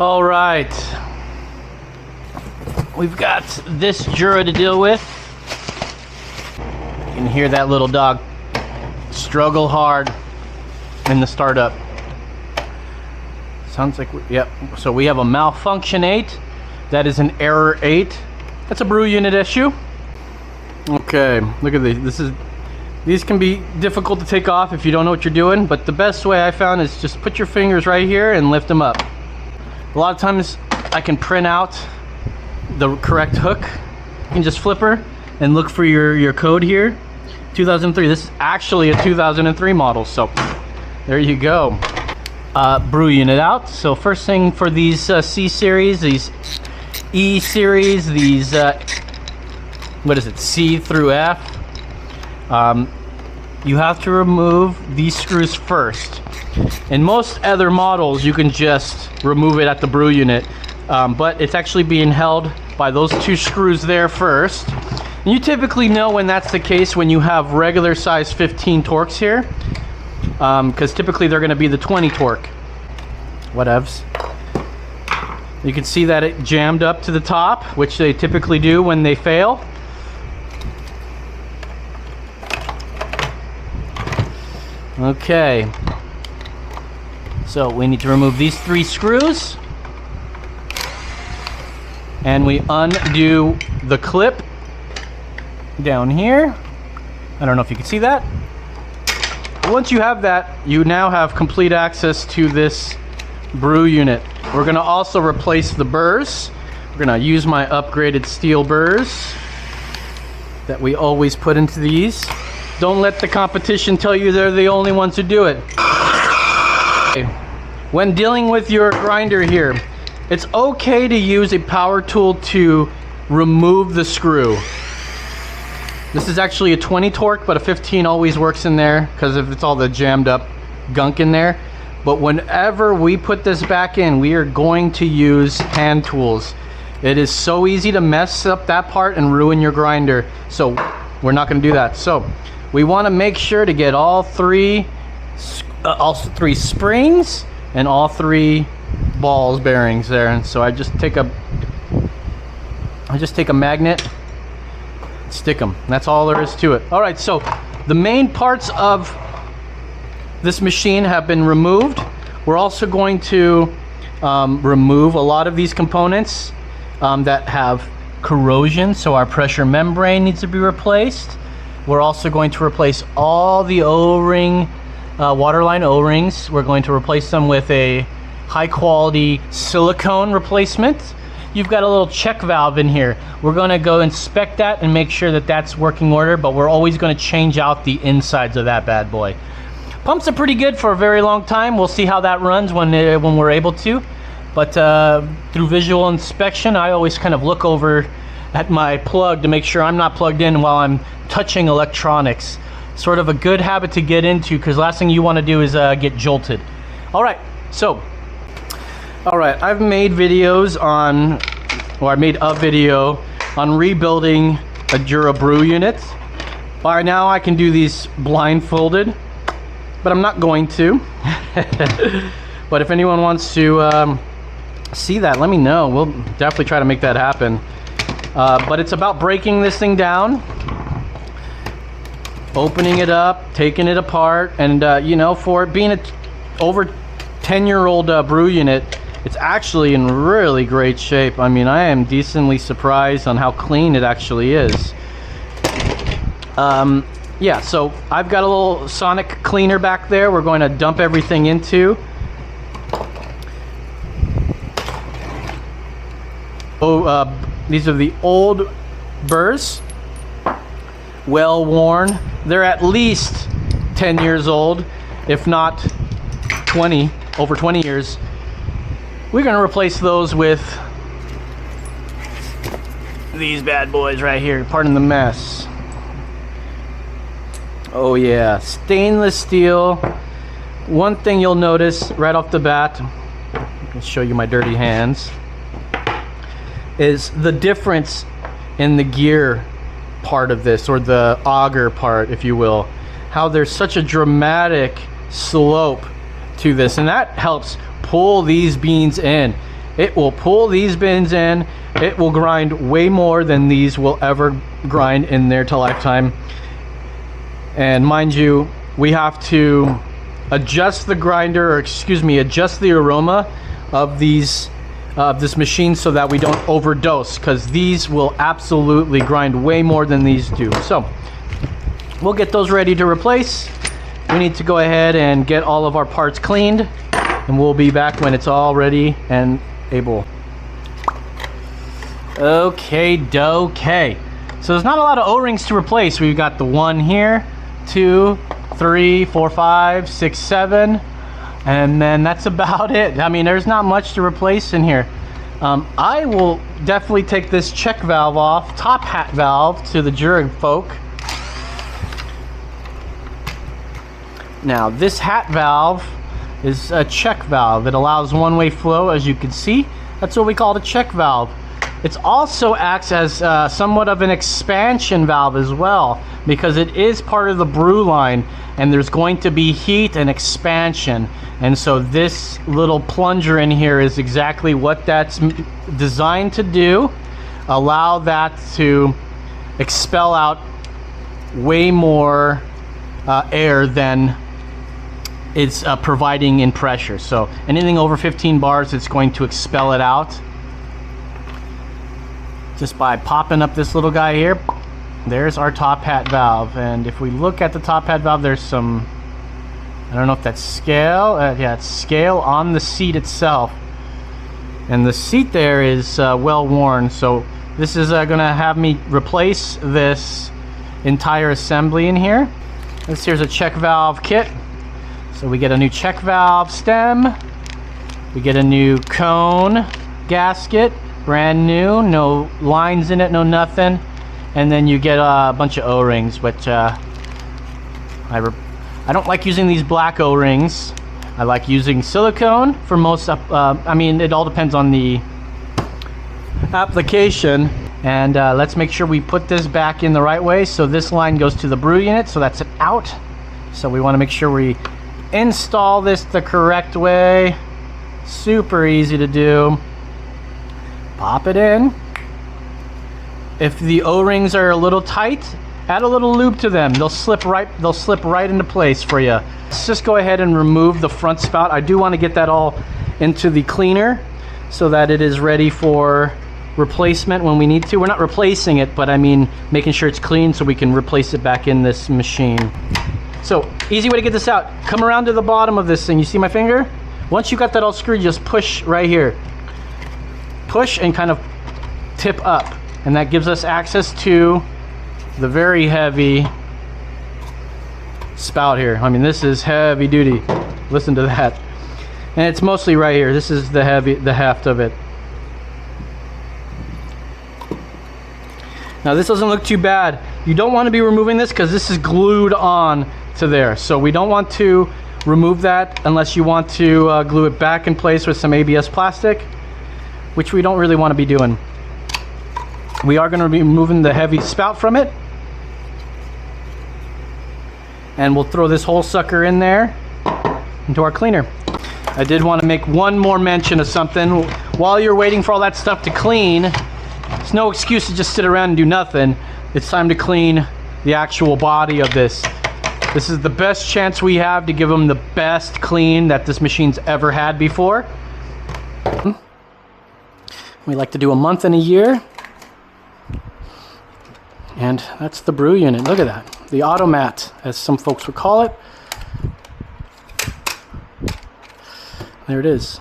All right, we've got this Jura to deal with. You can hear that little dog struggle hard in the startup. Sounds like, yep. So we have a malfunction 8. That is an error 8. That's a brew unit issue. Okay, look at these. These can be difficult to take off if you don't know what you're doing, but the best way I found is just put your fingers right here and lift them up. A lot of times I can print out the correct hook. You can just flip her and look for your code here. 2003. This is actually a 2003 model, so there you go. Brew unit out. So first thing for these C series, these E series, these what is it, C through F, you have to remove these screws first. In most other models you can just remove it at the brew unit, but it's actually being held by those 2 screws there first. And you typically know when that's the case when you have regular size 15 torques here, because typically they're going to be the 20 torque. Whatevs. You can see that it jammed up to the top, which they typically do when they fail. Okay, so we need to remove these 3 screws, and we undo the clip down here. I don't know if you can see that. Once you have that, you now have complete access to this brew unit. We're going to also replace the burrs. We're going to use my upgraded steel burrs that we always put into these. Don't let the competition tell you they're the only ones who do it. Okay. When dealing with your grinder here, it's okay to use a power tool to remove the screw. This is actually a 20 torque, but a 15 always works in there because if it's all the jammed up gunk in there. But whenever we put this back in, we are going to use hand tools. It is so easy to mess up that part and ruin your grinder. So we're not going to do that. So we want to make sure to get all three springs and all 3 balls bearings there. And so I just take a magnet, stick them. That's all there is to it. All right, so the main parts of this machine have been removed. We're also going to remove a lot of these components that have corrosion, so our pressure membrane needs to be replaced. We're also going to replace all the O-ring, waterline O-rings. We're going to replace them with a high quality silicone replacement. You've got a little check valve in here. We're going to go inspect that and make sure that that's working order, but we're always going to change out the insides of that bad boy. Pumps are pretty good for a very long time. We'll see how that runs when we're able to. But through visual inspection, I always kind of look over at my plug to make sure I'm not plugged in while I'm touching electronics. Sort of a good habit to get into because last thing you want to do is get jolted. All right, I've made videos on, or I made a video on rebuilding a Jura brew unit. By now I can do these blindfolded, but I'm not going to. But if anyone wants to see that, let me know. We'll definitely try to make that happen. But it's about breaking this thing down, opening it up, taking it apart, and you know, for it being a over 10-year-old brew unit, it's actually in really great shape. I mean, I am decently surprised on how clean it actually is. Yeah, so I've got a little sonic cleaner back there we're going to dump everything into. These are the old burrs, well worn. They're at least 10 years old, if not 20, over 20 years. We're going to replace those with these bad boys right here. Pardon the mess. Oh yeah, stainless steel. One thing you'll notice right off the bat, I'll show you my dirty hands, is the difference in the gear part of this, or the auger part, if you will. How there's such a dramatic slope to this, and that helps pull these beans in. it will pull these bins in. It will grind way more than these will ever grind in their lifetime. And mind you, we have to adjust the grinder, or excuse me, adjust the aroma of these this machine so that we don't overdose, because these will absolutely grind way more than these do. So we'll get those ready to replace. We need to go ahead and get all of our parts cleaned, and we'll be back when it's all ready and able. Okay. So there's not a lot of O-rings to replace. We've got the 1 here, 2, 3, 4, 5, 6, 7, and then that's about it. I mean, there's not much to replace in here. I will definitely take this check valve off, top hat valve, to the Jura folk. Now this hat valve is a check valve. It allows one-way flow, as you can see. That's what we call a check valve. It also acts as somewhat of an expansion valve as well, because it is part of the brew line, and there's going to be heat and expansion. And so this little plunger in here is exactly what that's designed to do. Allow that to expel out way more air than it's providing in pressure. So anything over 15 bars, it's going to expel it out just by popping up this little guy here. There's our top hat valve, and if we look at the top hat valve, there's some, I don't know if that's scale, yeah, it's scale on the seat itself, and the seat there is well worn. So this is gonna have me replace this entire assembly in here. This here's a check valve kit. So we get a new check valve stem, we get a new cone gasket, brand new, no lines in it, no nothing, and then you get a bunch of O-rings, which I don't like using these black O-rings. I like using silicone for most. I mean, it all depends on the application. And let's make sure we put this back in the right way. So this line goes to the brew unit, so that's an out. So we want to make sure we install this the correct way. Super easy to do. Pop it in. If the O-rings are a little tight, add a little lube to them. They'll slip right into place for you. Let's just go ahead and remove the front spout. I do want to get that all into the cleaner so that it is ready for replacement when we need to. We're not replacing it, but I mean making sure it's clean so we can replace it back in this machine. So easy way to get this out. Come around to the bottom of this thing. You see my finger? Once you got that all screwed, just push right here. Push and kind of tip up, and that gives us access to the very heavy spout here. I mean, this is heavy duty. Listen to that. And it's mostly right here. This is the heft of it. Now this doesn't look too bad. You don't want to be removing this because this is glued on to there. So we don't want to remove that unless you want to glue it back in place with some ABS plastic, which we don't really want to be doing. We are going to be removing the heavy spout from it, and we'll throw this whole sucker in there into our cleaner. I did want to make one more mention of something. While you're waiting for all that stuff to clean, it's no excuse to just sit around and do nothing. It's time to clean the actual body of this. This is the best chance we have to give them the best clean that this machine's ever had before. We like to do a month and a year. And that's the brew unit. Look at that. The automat, as some folks would call it. There it is.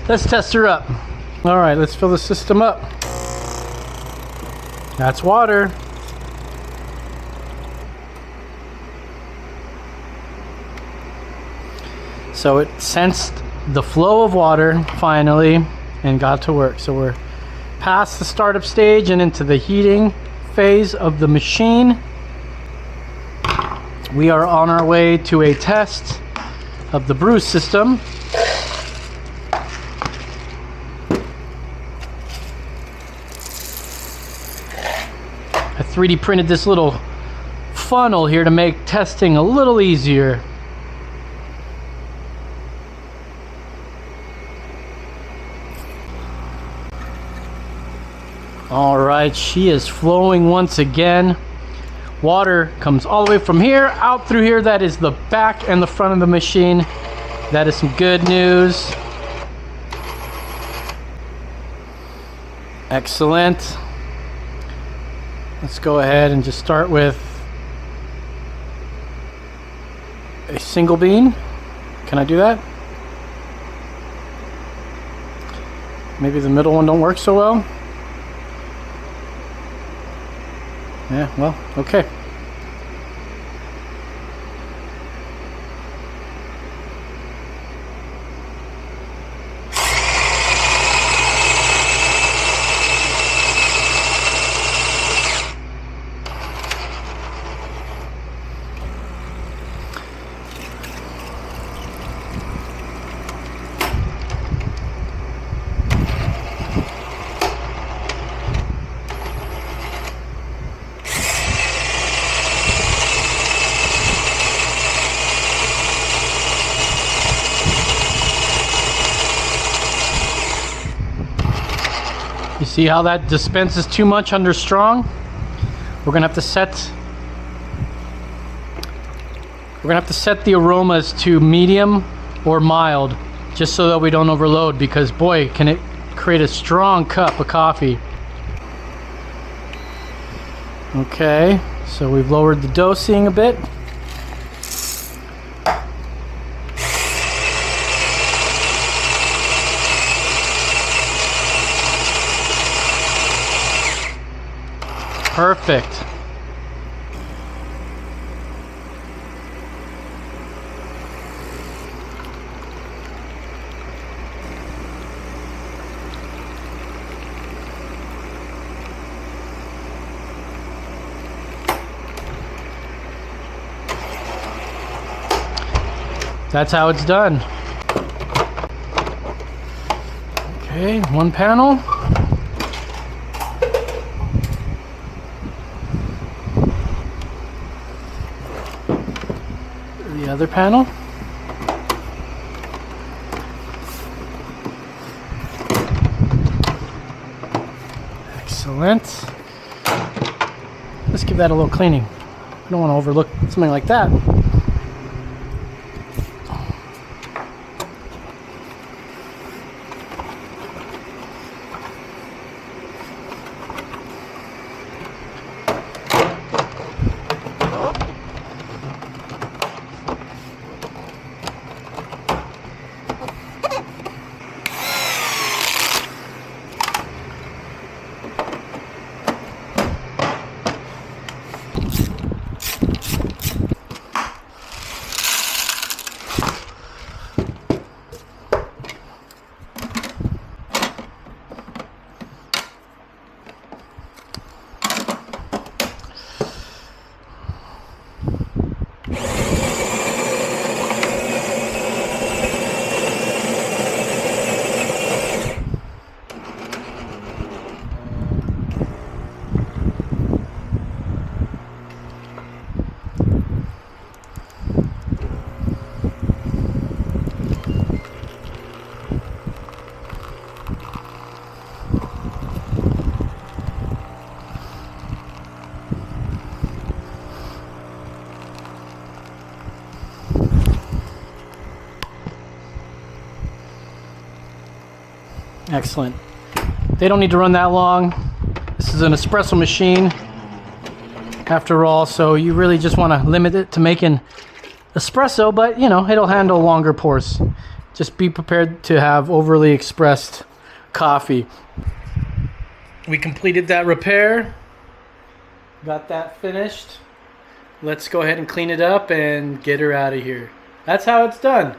Let's test her up. All right, let's fill the system up. That's water. So it sensed the flow of water finally and got to work. So we're past the startup stage and into the heating phase of the machine. We are on our way to a test of the brew system. I 3D printed this little funnel here to make testing a little easier. All right, she is flowing once again. Water comes all the way from here out through here. That is the back and the front of the machine. That is some good news. Excellent. Let's go ahead and just start with a single bean. Can I do that? Maybe the middle one don't work so well. Yeah, well, okay. You see how that dispenses too much under strong? We're gonna have to set the aromas to medium or mild, just so that we don't overload, because boy, can it create a strong cup of coffee. Okay, so we've lowered the dosing a bit. Perfect. That's how it's done. Okay, one panel. The other panel. Excellent. Let's give that a little cleaning. I don't want to overlook something like that. Excellent. They don't need to run that long. This is an espresso machine after all, so you really just want to limit it to making espresso, but you know, it'll handle longer pours. Just be prepared to have overly expressed coffee. We completed that repair. Got that finished. Let's go ahead and clean it up and get her out of here. That's how it's done.